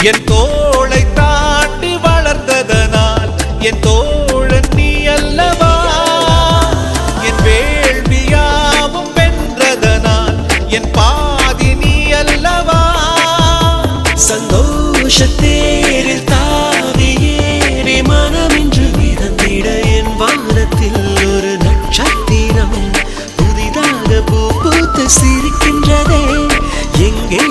என் தோளை தாண்டி வளர்ந்ததனால் என் தோழன் நீ அல்லவா. என் வேள்வியாவும் வென்றதனால் என் பாதி நீ அல்லவா. சந்தோஷத்தேரில் தாவி ஏறி மனமின்று மிதந்திட என் வானத்தில் ஒரு நட்சத்திரம் புதிதாக பூ பூத்து சிரிக்கின்றதே. எங்கே